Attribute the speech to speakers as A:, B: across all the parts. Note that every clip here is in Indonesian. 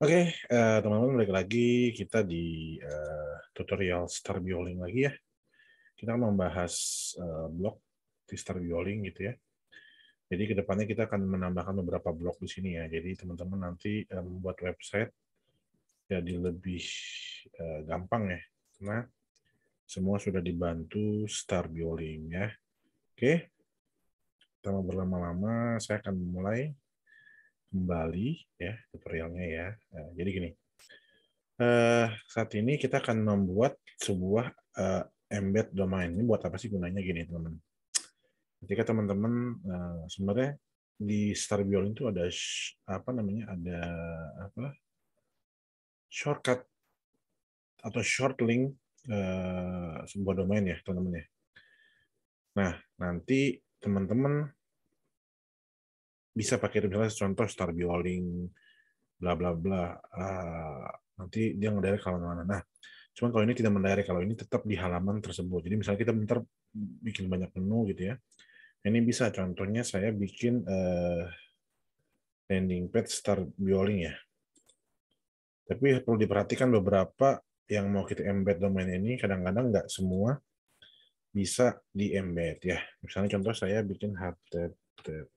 A: Oke, teman-teman balik lagi kita di tutorial Starbioling lagi ya. Kita akan membahas blok di Starbioling gitu ya. Jadi kedepannya kita akan menambahkan beberapa blok di sini ya. Jadi teman-teman nanti membuat website jadi lebih gampang ya, karena semua sudah dibantu Starbioling ya. Oke, tanpa berlama-lama saya akan mulai kembali ya tutorialnya ya. Jadi gini. Saat ini kita akan membuat sebuah embed domain. Ini buat apa sih gunanya gini, teman-teman? Ketika teman-teman sebenarnya di Starbioling itu ada apa namanya? Ada apa? Shortcut atau short link sebuah domain ya, teman-teman ya. Nah, nanti teman-teman bisa pakai misalnya contoh Starbioling bla bla bla. Nanti dia ngedirect ke mana-mana. Nah, cuman kalau ini tidak mendirect, kalau ini tetap di halaman tersebut. Jadi misalnya kita bentar bikin banyak menu gitu ya. Ini bisa contohnya saya bikin landing page start bioling ya. Tapi perlu diperhatikan beberapa yang mau kita embed domain ini kadang-kadang nggak semua bisa di embed ya. Misalnya contoh saya bikin https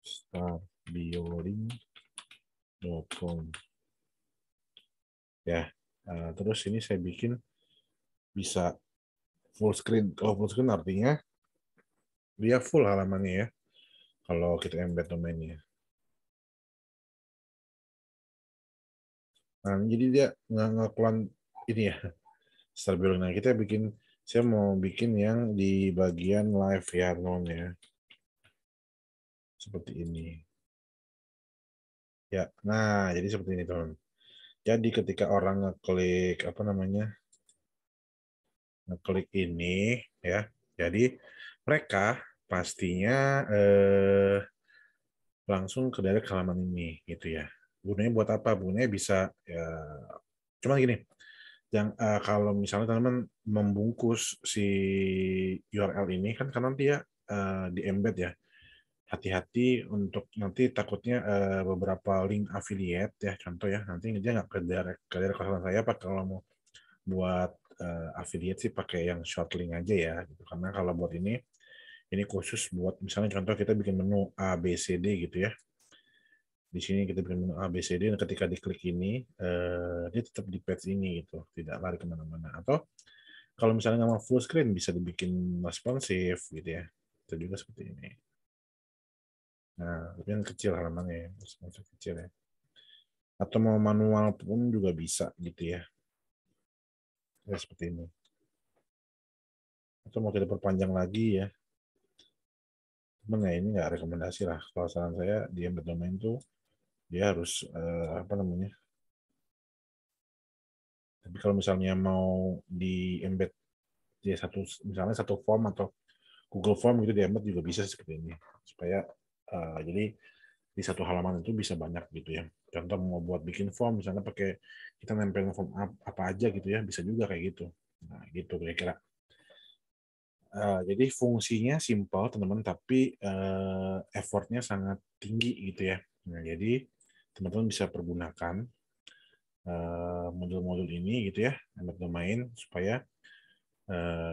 A: starbioling.com ya. Terus ini saya bikin bisa full screen. Kalau full screen artinya dia full halamannya ya. Kalau kita embed domainnya. Nah, jadi dia nggak ngelakukan ini ya. Starbioling. Nah, kita bikin, saya mau bikin yang di bagian live ya, non ya. Seperti ini. Ya, nah jadi seperti ini, teman. Jadi ketika orang ngeklik apa namanya, ngeklik ini ya, jadi mereka pastinya langsung ke direct halaman ini gitu ya. Gunanya buat apa? Gunanya bisa ya, cuman gini, yang kalau misalnya teman-teman membungkus si URL ini kan karena dia di embed ya, hati-hati untuk nanti takutnya beberapa link affiliate ya, contoh ya, nanti dia nggak ke direct saya pak. Kalau mau buat affiliate sih pakai yang short link aja ya gitu. Karena kalau buat ini khusus buat misalnya contoh kita bikin menu A B C D gitu ya. Di sini kita bikin menu A B C D, dan ketika diklik ini dia tetap di page ini gitu, tidak lari kemana-mana. Atau kalau misalnya nggak mau full screen bisa dibikin responsif gitu ya, itu juga seperti ini. Nah, tapi yang kecil halamannya ya, responsif kecil ya. Atau mau manual pun juga bisa gitu ya, ya seperti ini. Atau mau kita perpanjang lagi ya, cuman ya ini nggak rekomendasi lah. Kalau saran saya di embed domain tuh dia harus apa namanya. Tapi kalau misalnya mau di embed dia misalnya satu form atau Google Form gitu di embed juga bisa seperti ini, supaya jadi di satu halaman itu bisa banyak gitu ya. Contoh mau buat bikin form misalnya pakai kita nempelin form apa aja gitu ya, bisa juga kayak gitu. Nah gitu kira-kira. Jadi fungsinya simpel teman-teman, tapi effortnya sangat tinggi gitu ya. Nah jadi teman-teman bisa pergunakan modul-modul ini gitu ya, embed domain, supaya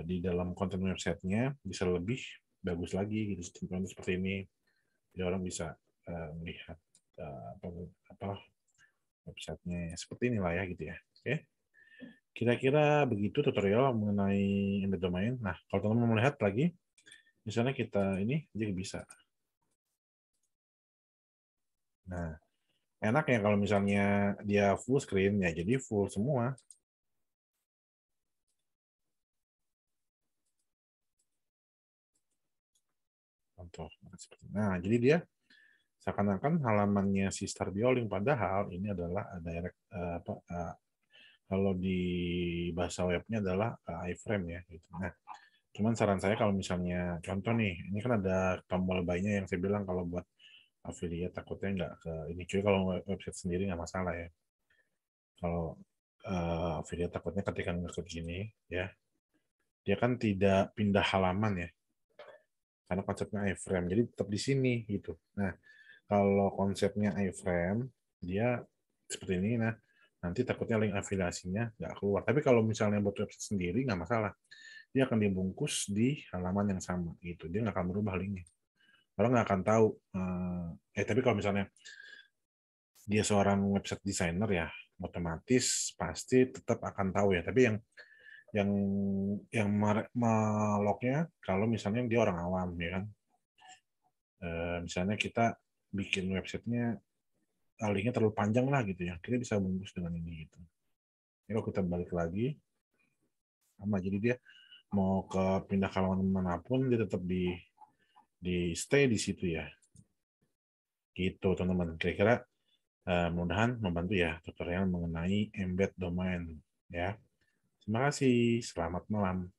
A: di dalam konten websitenya bisa lebih bagus lagi gitu, seperti ini. Jadi orang bisa melihat apa websitenya seperti inilah ya gitu ya. Oke, kira-kira begitu tutorial mengenai embed domain. Nah, kalau teman-teman mau melihat lagi, misalnya kita ini jadi bisa. Nah, enaknya kalau misalnya dia full screen ya, jadi full semua. Contoh. Nah, jadi dia seakan-akan halamannya si Starbioling, padahal ini adalah direct kalau di bahasa webnya adalah iframe ya gitu. Nah, cuman saran saya kalau misalnya contoh nih, ini kan ada tombol buy-nya yang saya bilang kalau buat affiliate takutnya nggak ke ini, cuy. Kalau website sendiri nggak masalah ya. Kalau affiliate takutnya ketika ngeklik gini ya, dia kan tidak pindah halaman ya. karena konsepnya iframe. Jadi tetap di sini gitu. Nah, kalau konsepnya iframe, dia seperti ini. Nah, nanti takutnya link afiliasinya nggak keluar. Tapi kalau misalnya buat website sendiri nggak masalah. Dia akan dibungkus di halaman yang sama gitu. Dia nggak akan berubah linknya. Orang nggak akan tahu. Tapi kalau misalnya dia seorang website designer ya, otomatis pasti tetap akan tahu ya. Tapi yang yang meloknya kalau misalnya dia orang awam ya kan. Misalnya kita bikin websitenya linknya terlalu panjang lah gitu ya, kita bisa bungkus dengan ini gitu. Ini kalau kita balik lagi sama, jadi dia mau ke pindah ke halaman manapun dia tetap di stay di situ ya. Gitu teman-teman. Kira-kira mudah-mudahan membantu ya tutorial mengenai embed domain ya. Terima kasih. Selamat malam.